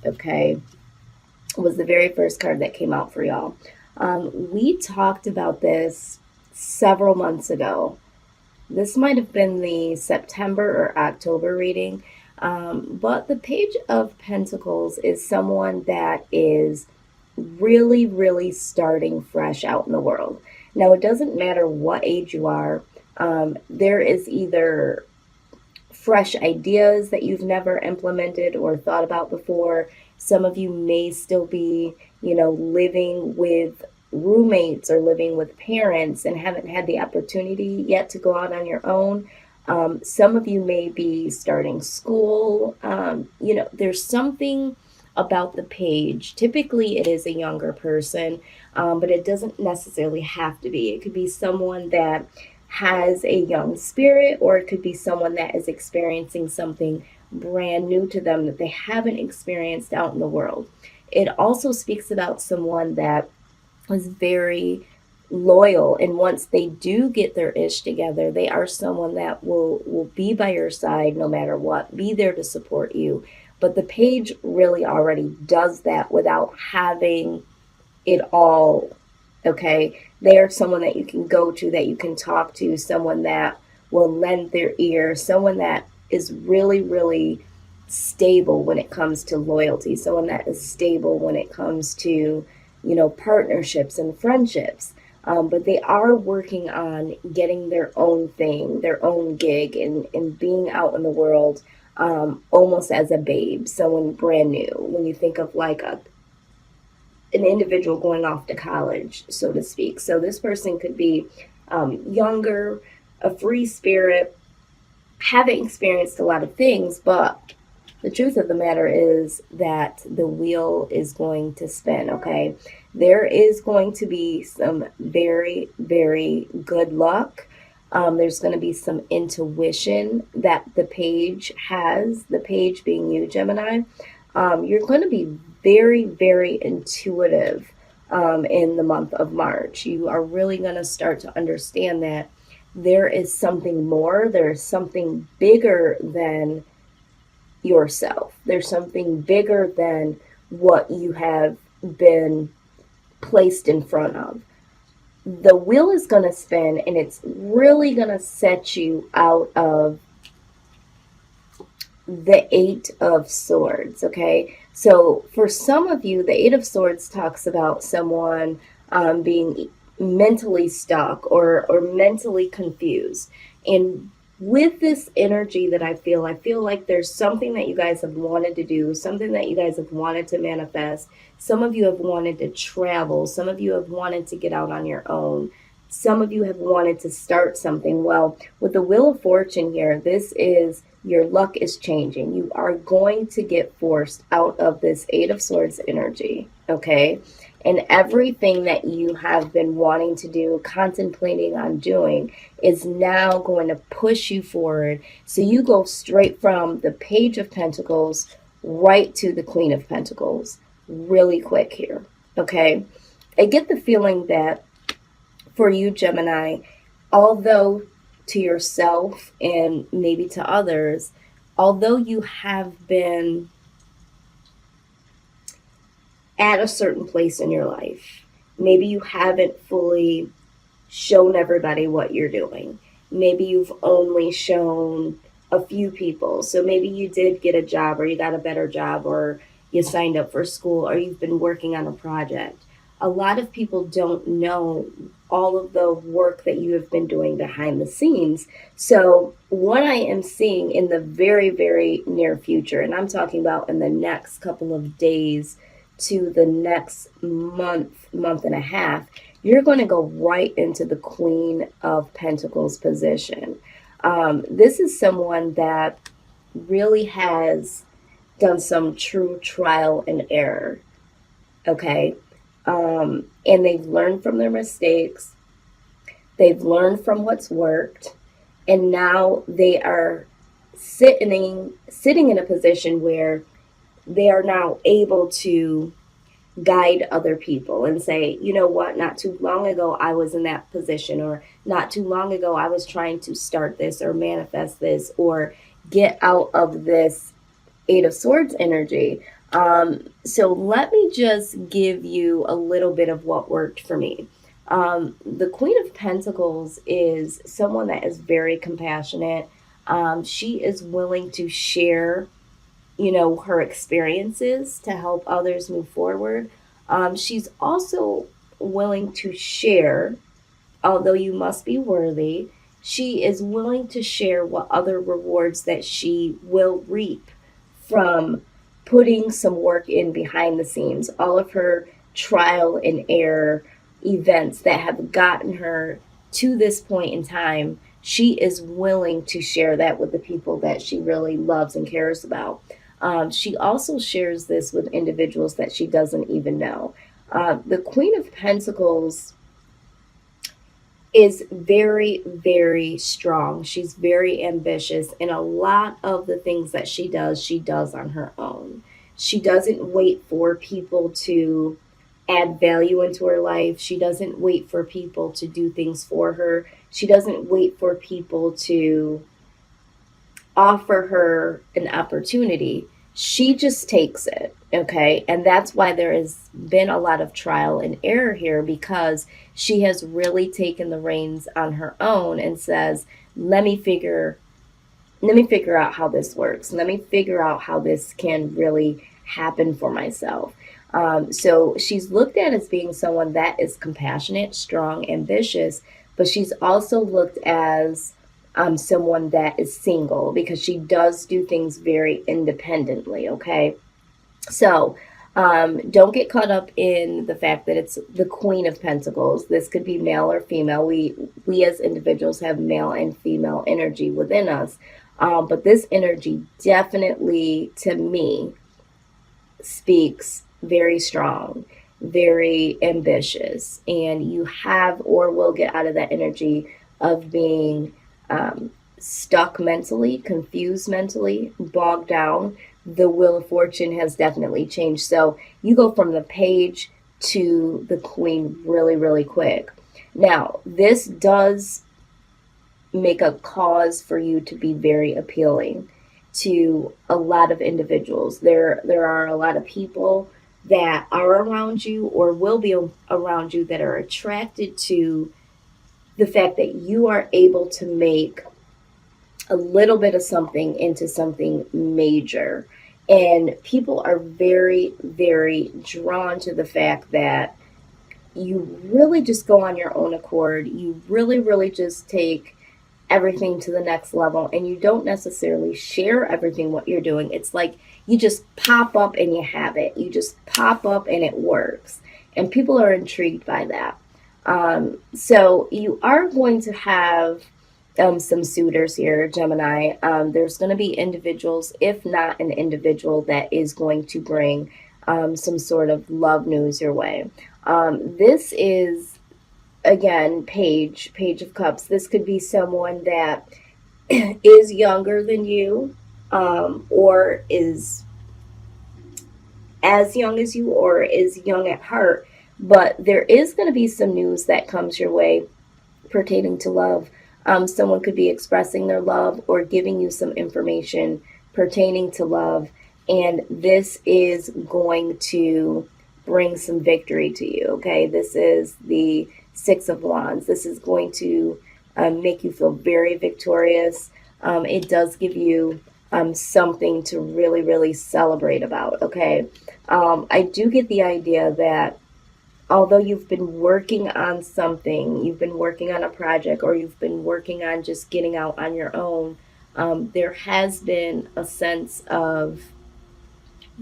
okay, was the very first card that came out for y'all. We talked about this several months ago. This might have been the September or October reading. But the Page of Pentacles is someone that is really, really starting fresh out in the world. Now, it doesn't matter what age you are, there is either fresh ideas that you've never implemented or thought about before. Some of you may still be, living with roommates or living with parents and haven't had the opportunity yet to go out on your own. Some of you may be starting school. There's something about the page. Typically, it is a younger person, but it doesn't necessarily have to be. It could be someone that has a young spirit, or it could be someone that is experiencing something brand new to them that they haven't experienced out in the world. It also speaks about someone that is very loyal, and once they do get their ish together, they are someone that will be by your side no matter what, be there to support you. But the page really already does that without having it all. Okay, they are someone that you can go to, that you can talk to, someone that will lend their ear, someone that is really, really stable when it comes to loyalty, someone that is stable when it comes to, partnerships and friendships. But they are working on getting their own thing, their own gig, and being out in the world, almost as a babe, someone brand new. When you think of like an individual going off to college, so to speak. So this person could be younger, a free spirit, haven't experienced a lot of things, but the truth of the matter is that the wheel is going to spin, okay? There is going to be some very, very good luck. There's going to be some intuition that the page has, the page being you, Gemini. You're going to be very, very intuitive in the month of March. You are really going to start to understand that there is something more, there's something bigger than yourself. There's something bigger than what you have been placed in front of. The wheel is going to spin, and it's really going to set you out of the Eight of Swords, okay? So for some of you, the Eight of Swords talks about someone being mentally stuck or mentally confused. And with this energy that I feel like there's something that you guys have wanted to do, something that you guys have wanted to manifest. Some of you have wanted to travel. Some of you have wanted to get out on your own. Some of you have wanted to start something. Well, with the Wheel of Fortune here, this is your luck is changing. You are going to get forced out of this Eight of Swords energy, okay? And everything that you have been wanting to do, contemplating on doing, is now going to push you forward. So you go straight from the Page of Pentacles right to the Queen of Pentacles really quick here, okay? I get the feeling that for you, Gemini, although to yourself and maybe to others, although you have been at a certain place in your life, maybe you haven't fully shown everybody what you're doing. Maybe you've only shown a few people. So maybe you did get a job, or you got a better job, or you signed up for school, or you've been working on a project. A lot of people don't know all of the work that you have been doing behind the scenes. So what I am seeing in the very, very near future, and I'm talking about in the next couple of days to the next month and a half, you're going to go right into the Queen of Pentacles position. This is someone that really has done some true trial and error, okay? And they've learned from their mistakes. They've learned from what's worked. And now they are sitting in a position where they are now able to guide other people and say, you know what, not too long ago I was in that position, or not too long ago I was trying to start this or manifest this or get out of this Eight of Swords energy. So let me just give you a little bit of what worked for me. The Queen of Pentacles is someone that is very compassionate. She is willing to share, her experiences to help others move forward. She's also willing to share, although you must be worthy. She is willing to share what other rewards that she will reap from putting some work in behind the scenes, all of her trial and error events that have gotten her to this point in time. She is willing to share that with the people that she really loves and cares about. She also shares this with individuals that she doesn't even know. The Queen of Pentacles is very, very strong. She's very ambitious, and a lot of the things that she does on her own. She doesn't wait for people to add value into her life. She doesn't wait for people to do things for her. She doesn't wait for people to offer her an opportunity. She just takes it. Okay. And that's why there has been a lot of trial and error here, because she has really taken the reins on her own and says, let me figure out how this works. Let me figure out how this can really happen for myself. So she's looked at as being someone that is compassionate, strong, ambitious, but she's also looked as someone that is single, because she does do things very independently. Okay. So don't get caught up in the fact that it's the Queen of Pentacles. This could be male or female. We as individuals have male and female energy within us. But this energy definitely, to me, speaks very strong, very ambitious, and you have or will get out of that energy of being stuck mentally, confused mentally, bogged down. The Wheel of Fortune has definitely changed. So you go from the Page to the Queen really, really quick. Now, this does make a cause for you to be very appealing to a lot of individuals. There are a lot of people that are around you or will be around you that are attracted to the fact that you are able to make a little bit of something into something major. And people are very, very drawn to the fact that you really just go on your own accord. You really, really just take everything to the next level, and you don't necessarily share everything what you're doing. It's like you just pop up and you have it. You just pop up and it works. And people are intrigued by that. So you are going to have some suitors here, Gemini. There's going to be individuals, if not an individual, that is going to bring some sort of love news your way. This is, again, Page of Cups. This could be someone that is younger than you, or is as young as you, or is young at heart. But there is going to be some news that comes your way pertaining to love. Someone could be expressing their love or giving you some information pertaining to love, and this is going to bring some victory to you. Okay, this is the Six of Wands. This is going to make you feel very victorious. It does give you something to really, really celebrate about. Okay, I do get the idea that although you've been working on something, you've been working on a project, or you've been working on just getting out on your own, there has been a sense of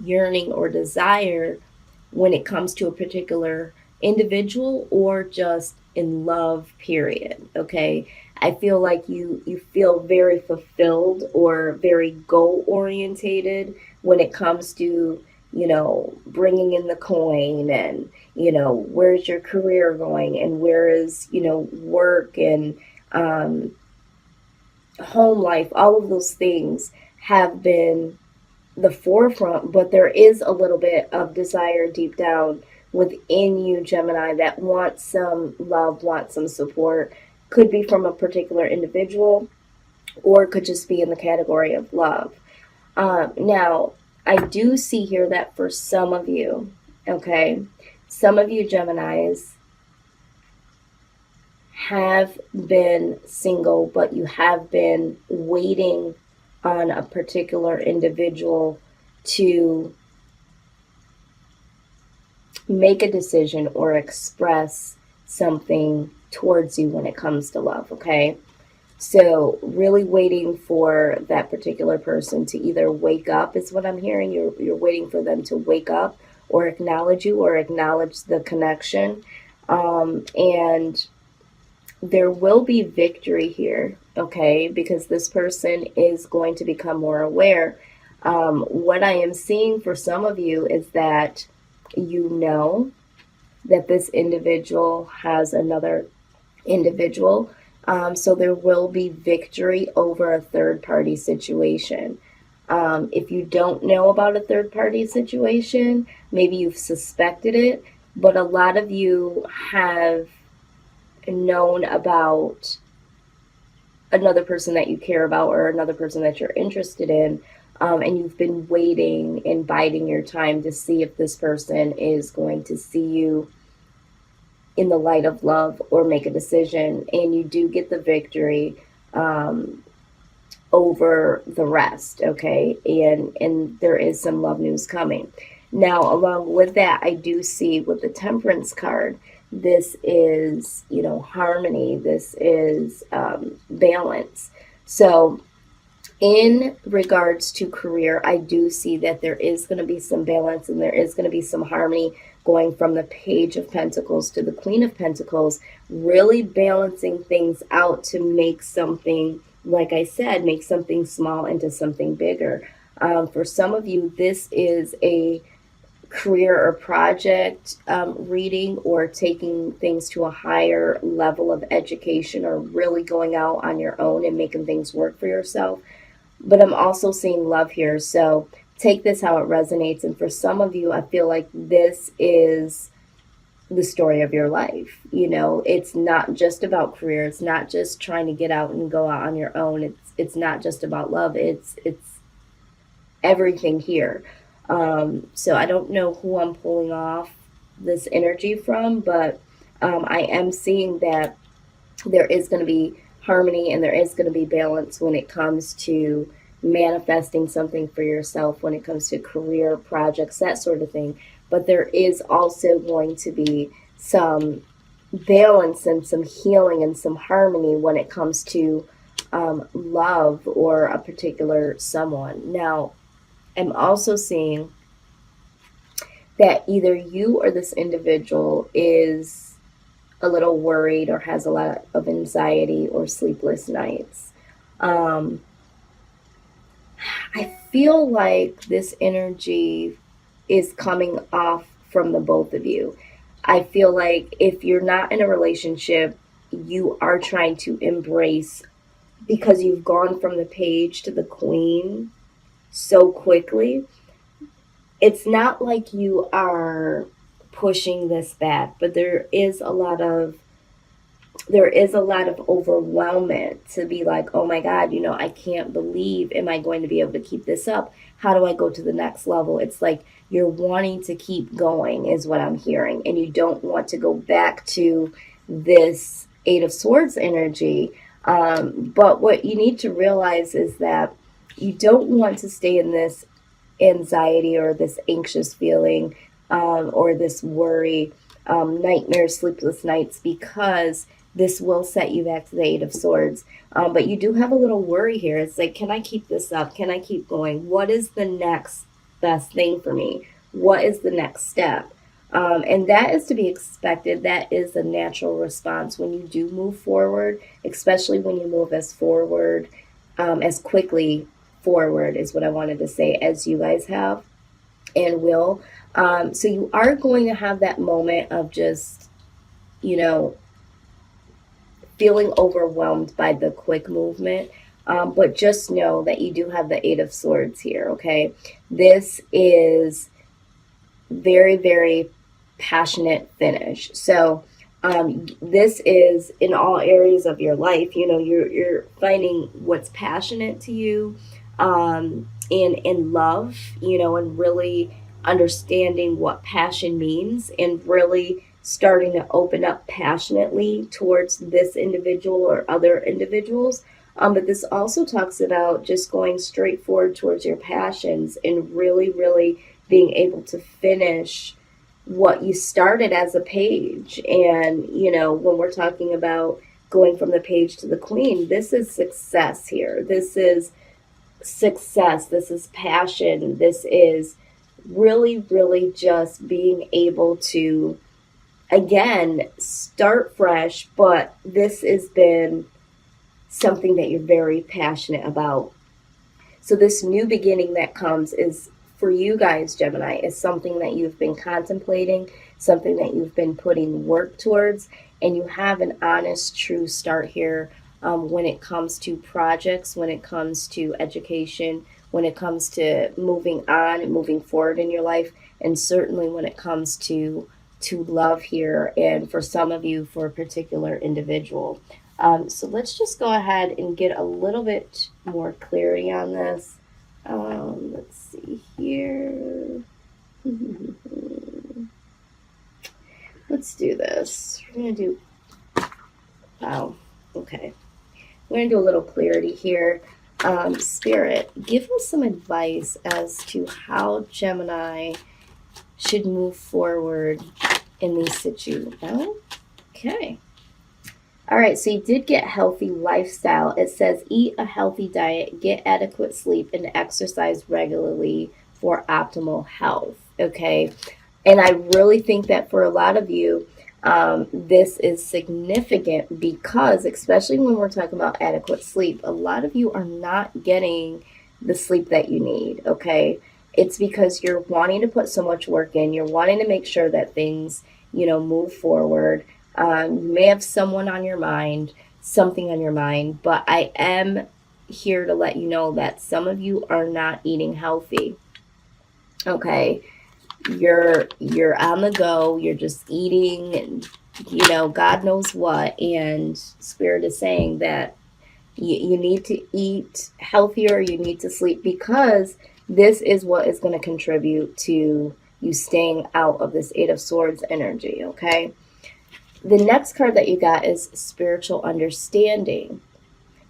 yearning or desire when it comes to a particular individual or just in love, period. Okay, I feel like you feel very fulfilled or very goal orientated when it comes to, bringing in the coin, and where's your career going, and where is work, and home life. All of those things have been the forefront, but there is a little bit of desire deep down within you, Gemini, that wants some love, wants some support. Could be from a particular individual, or could just be in the category of love. Now, I do see here that for some of you, okay, some of you Geminis have been single, but you have been waiting on a particular individual to make a decision or express something towards you when it comes to love, okay? So really waiting for that particular person to either wake up is what I'm hearing. You're waiting for them to wake up or acknowledge you or acknowledge the connection. And there will be victory here, okay? Because this person is going to become more aware. What I am seeing for some of you is that you know that this individual has another individual. So there will be victory over a third party situation. If you don't know about a third party situation, maybe you've suspected it, but a lot of you have known about another person that you care about or another person that you're interested in. And you've been waiting and biding your time to see if this person is going to see you in the light of love or make a decision. And you do get the victory over the rest, okay? And there is some love news coming. Now, along with that, I do see with the Temperance card, this is, harmony. This is balance. So in regards to career, I do see that there is going to be some balance and there is going to be some harmony going from the Page of Pentacles to the Queen of Pentacles, really balancing things out to make something, like I said, make something small into something bigger. For some of you, this is a career or project reading or taking things to a higher level of education or really going out on your own and making things work for yourself. But I'm also seeing love here. So take this how it resonates. And for some of you, I feel like this is the story of your life. It's not just about career. It's not just trying to get out and go out on your own. It's not just about love. It's everything here. So I don't know who I'm pulling off this energy from, but I am seeing that there is going to be harmony and there is going to be balance when it comes to manifesting something for yourself, when it comes to career projects, that sort of thing. But there is also going to be some balance and some healing and some harmony when it comes to love or a particular someone. Now, I'm also seeing that either you or this individual is a little worried or has a lot of anxiety or sleepless nights. I feel like this energy is coming off from the both of you. I feel like if you're not in a relationship, you are trying to embrace, because you've gone from the Page to the Queen so quickly. It's not like you are pushing this back, but there is a lot of overwhelmment to be like, oh my God, I can't believe, am I going to be able to keep this up? How do I go to the next level? It's like you're wanting to keep going is what I'm hearing. And you don't want to go back to this Eight of Swords energy. But what you need to realize is that you don't want to stay in this anxiety or this anxious feeling or this worry, nightmares, sleepless nights, because this will set you back to the Eight of Swords. But you do have a little worry here. It's like, can I keep this up? Can I keep going? What is the next best thing for me? What is the next step? And that is to be expected. That is a natural response when you do move forward, especially when you move as quickly forward is what I wanted to say, as you guys have and will. So you are going to have that moment of just, feeling overwhelmed by the quick movement. But just know that you do have the Eight of Swords here, okay? This is very, very passionate finish. So this is in all areas of your life. You're finding what's passionate to you. in love, and really understanding what passion means, and really starting to open up passionately towards this individual or other individuals. But this also talks about just going straight forward towards your passions and really, really being able to finish what you started as a page. And, when we're talking about going from the page to the queen, this is success here. This is success. This is passion. This is really, really just being able to, again, start fresh. But this has been something that you're very passionate about. So this new beginning that comes is, for you guys, Gemini, is something that you've been contemplating, something that you've been putting work towards, and you have an honest, true start here when it comes to projects, when it comes to education, when it comes to moving on and moving forward in your life, and certainly when it comes to love here, and for some of you, for a particular individual. So let's just go ahead and get a little bit more clarity on this. Let's see here. Let's do this. We're going to do, wow, okay. We're going to do a little clarity here. Spirit, give us some advice as to how Gemini should move forward in these situations. Okay. All right, so you did get healthy lifestyle. It says eat a healthy diet, get adequate sleep, and exercise regularly for optimal health, okay? And I really think that for a lot of you, this is significant because, especially when we're talking about adequate sleep, a lot of you are not getting the sleep that you need, okay? It's because you're wanting to put so much work in. You're wanting to make sure that things, move forward. You may have someone on your mind, something on your mind, but I am here to let you know that some of you are not eating healthy. Okay, you're on the go. You're just eating, and God knows what. And Spirit is saying that you need to eat healthier. You need to sleep, because this is what is going to contribute to you staying out of this Eight of Swords energy. Okay. The next card that you got is spiritual understanding.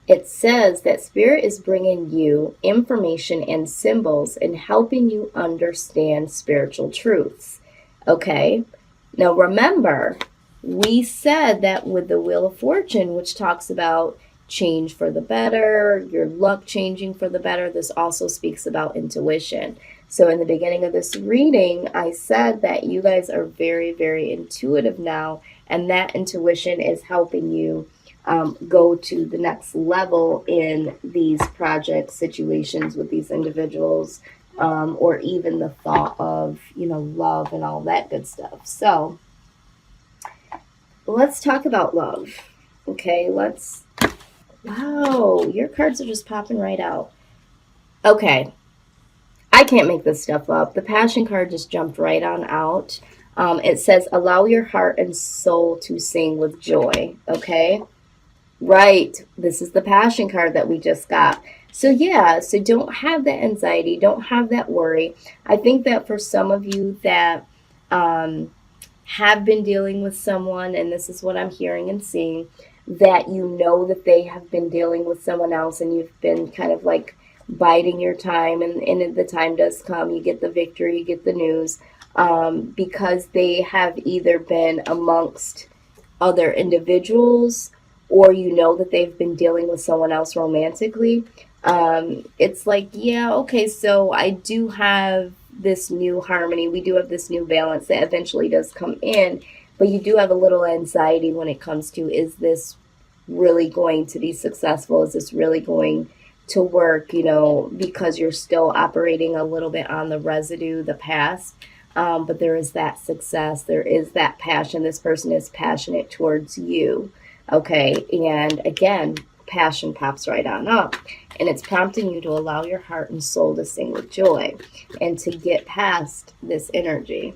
It says that Spirit is bringing you information and symbols and helping you understand spiritual truths. Okay? Now remember, we said that with the Wheel of Fortune, which talks about change for the better, your luck changing for the better, this also speaks about intuition. So in the beginning of this reading, I said that you guys are very, very intuitive now, and that intuition is helping you go to the next level in these project situations with these individuals, or even the thought of, love and all that good stuff. So let's talk about love. Okay, wow, your cards are just popping right out. Okay, I can't make this stuff up. The passion card just jumped right on out. It says, allow your heart and soul to sing with joy. Okay? Right. This is the passion card that we just got. So yeah, so don't have that anxiety. Don't have that worry. I think that for some of you that have been dealing with someone, and this is what I'm hearing and seeing, that that they have been dealing with someone else, and you've been kind of like biding your time, and the time does come, you get the victory, you get the news, because they have either been amongst other individuals, or that they've been dealing with someone else romantically. It's like, yeah, okay, so I do have this new harmony, we do have this new balance that eventually does come in, but you do have a little anxiety when it comes to, is this really going to be successful? Is this really going to work, because you're still operating a little bit on the residue, the past. But there is that success. There is that passion. This person is passionate towards you. Okay. And again, passion pops right on up, and it's prompting you to allow your heart and soul to sing with joy and to get past this energy.